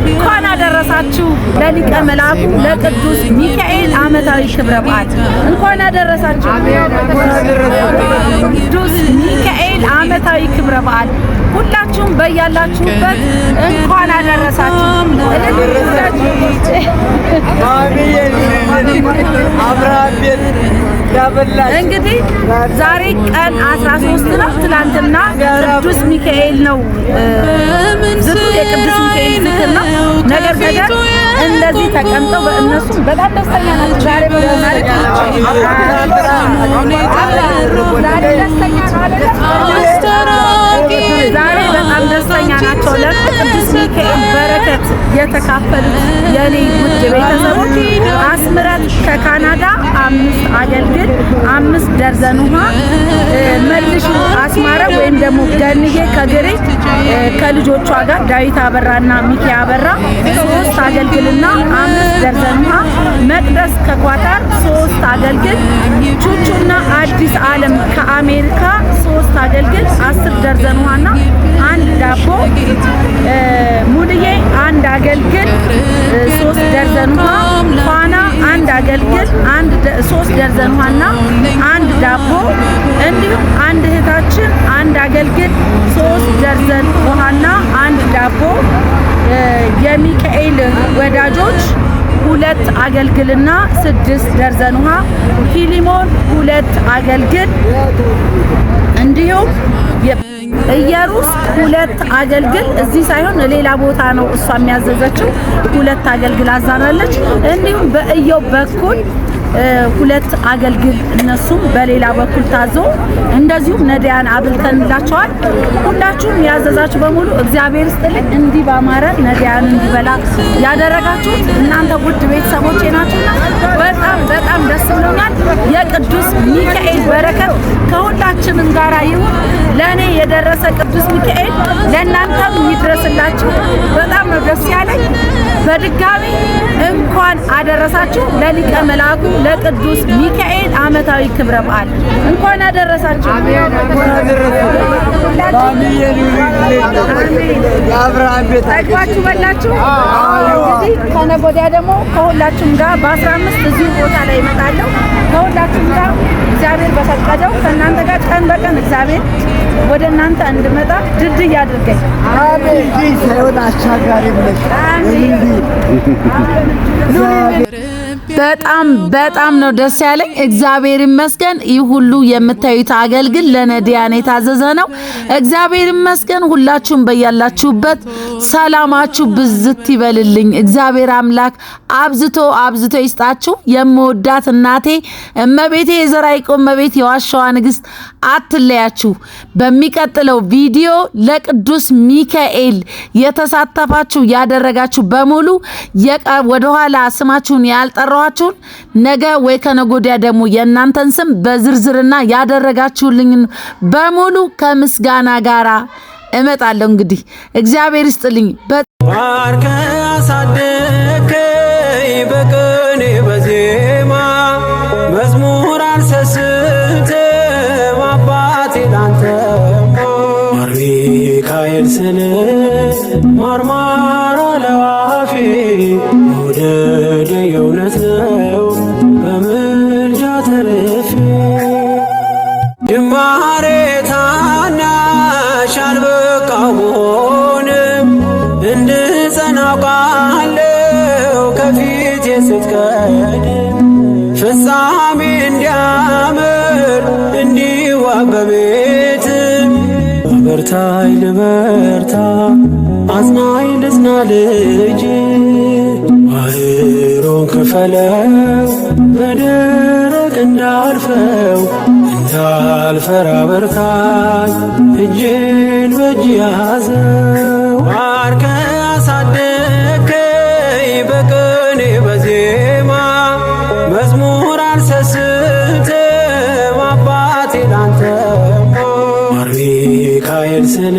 እንኳን አደረሳችሁ ለሊቀ መላኩ ለቅዱስ ሚካኤል ዓመታዊ ክብረ በዓል እንኳን አደረሳችሁ። ቅዱስ ሚካኤል ዓመታዊ ክብረ በዓል ሁላችሁም በያላችሁበት እንኳን አደረሳችሁ። እንግዲህ ዛሬ ቀን 13 ነው። ትላንትና ቅዱስ ሚካኤል ነው የቅዱስ ሚካኤል ዝክር ነው። ነገር ግን እንደዚህ ተቀምጠው በእነሱ በጣም ደስተኛ ናቸው። ዛሬ ማለት ዛሬ በጣም ደስተኛ ናቸው። ለቅዱስ ሚካኤል በረከት የተካፈሉት የኔ ውድ ቤተሰቦች አስምረት ከካናዳ 5 አገልግል 5 ደርዘን ውሃ መልሽ አስማረ ወይም ደግሞ ገንዬ ከግሬት ከልጆቿ ጋር ዳዊት አበራና ሚኪ አበራ 3 አገልግልና 5 ደርዘን ውሃ መቅደስ ከኳታር 3 አገልግል ቹቹና አዲስ ዓለም ከአሜሪካ 3 አገልግል 10 ደርዘን ውሃና 1 ዳቦ ሙልዬ 1 አገልግል 3 ደርዘን ውሃ ፋና 1 አገልግል 3 ደርዘን ውሃና 1 ዳቦ እንዲሁም አንድ እህታችን 1 አገልግል 3 ደርዘን ውሃና 1 ዳቦ የሚካኤል ወዳጆች 2 አገልግልና 6 ደርዘን ውሃ ፊሊሞን 2 አገልግል እንዲሁም ኢየሩስ 2 አገልግል እዚህ ሳይሆን ሌላ ቦታ ነው እሷ የሚያዘዘችው 2 አገልግል አዛናለች። እንዲሁም በእየው በኩል 2 አገልግል እነሱም በሌላ በኩል ታዞ እንደዚሁ ነዳያን አብልተንላቸዋል። ሁላችሁም ያዘዛችሁ በሙሉ እግዚአብሔር ይስጥልኝ። እንዲህ ባማረ ነዳያን እንዲበላ ያደረጋችሁት እናንተ ውድ ቤተሰቦቼ ናችሁና በጣም በጣም ደስ ብሎኛል። የቅዱስ ሚካኤል በረከት ከሁላችንም ጋራ ይሁን። ለኔ የደረሰ ቅዱስ ሚካኤል ለእናንተም ይድረስላችሁ። በጣም ነው ደስ ያለኝ። በድጋሚ እንኳን አደረሳችሁ ለሊቀ መላኩ ለቅዱስ ሚካኤል ዓመታዊ ክብረ በዓል እንኳን አደረሳችሁ። ጠግባችሁ በላችሁ። እንግዲህ ከነገ ወዲያ ደግሞ ከሁላችሁም ጋር በ15 እዚሁ ቦታ ላይ እመጣለሁ። ከሁላችሁም ጋር እግዚአብሔር በፈቀደው ከእናንተ ጋር ቀን በቀን እግዚአብሔር ወደ እናንተ እንድመጣ ድልድይ አድርገኝ። አሜን። ሳይሆን አሻጋሪ ብለሽ በጣም ነው ደስ ያለኝ። እግዚአብሔር ይመስገን። ይህ ሁሉ የምታዩት አገልግል ለነዳያን የታዘዘ ነው። እግዚአብሔር ይመስገን። ሁላችሁም በያላችሁበት ሰላማችሁ ብዝት ይበልልኝ። እግዚአብሔር አምላክ አብዝቶ ይስጣችሁ። የምወዳት እናቴ እመቤቴ የዘራ ያዕቆብ እመቤት የዋሻዋ ንግስት አትለያችሁ። በሚቀጥለው ቪዲዮ ለቅዱስ ሚካኤል የተሳተፋችሁ ያደረጋችሁ በሙሉ ወደኋላ ስማችሁን ያልጠራኋችሁን ነገ ወይ ከነጎዲያ ደግሞ የእናንተን ስም በዝርዝርና ያደረጋችሁልኝ በሙሉ ከምስጋና ጋራ እመጣለሁ። እንግዲህ እግዚአብሔር ይስጥልኝ። ባርከ አሳደከኝ በቅኔ በዜማ መዝሙር አልሰስትም አባቴ ላንተማ ማር ሚካኤል ስል ማርማር ለዋፌ መውደድ የእውነት ነው በምልጃ ተርፌ ጅማሬ ታናሽ አልበቃሁም እንድጸና አውቃለሁ ከፊቴ ስትቀድም ፍጻሜ እንዲያምር እንዲዋብ በቤት በርታይ ልበርታ አጽናኝ ልጽና ልጅ ባህሩን ክፈለው በደረቅ እንዳልፈው እንዳልፈራ በርታኝ እጄን በእጅ ያዘው ባርከ አሳደከኝ በቅኔ በዜማ መዝሙር አልሰስትም አባቴ ላንተማ ማር ሚካኤል ስል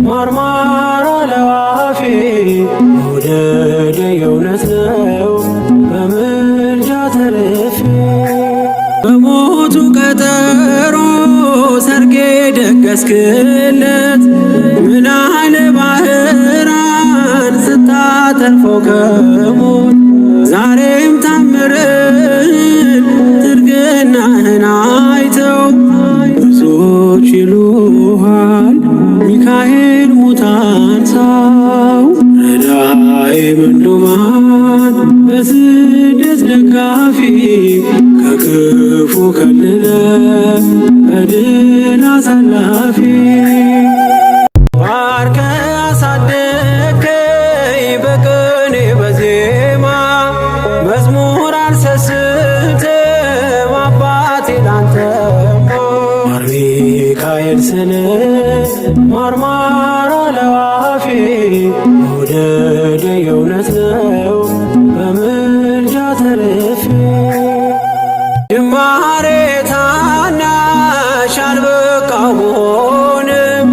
ማርማር ለዋፌ መውደድ የእውነት ነው በምልጃ ተርፌ በሞቱ ቀጠሮ ሰርጌ ደገስክለት ምን አለ ባህር ወጣ ተርፎ ከሞት ዛሬም ታምርን ትድግናህን አይተው ብዙዎች ይሉሃል ሚካኤል ሙታን ሳው ረዳኤ ምንዱባን በስደት ደጋፊ ከክፉ ከልለ በድል አሳላፊ ባርከ አሳደከኝ በቅኔ በዜማ መዝሙር አልሰስትም አባቴ ላንተማ ማር ሚካኤል ስል ማርማር ለዋፌ መውደድ የእውነት ነው በምልጃ ተርፌ ጅማሬ ታናሽ አልበቃው ብሆንም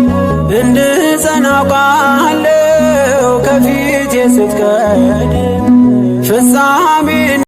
እንድጸና አውቃለሁ ከፊቴ ስትቀድም ፍጻሜ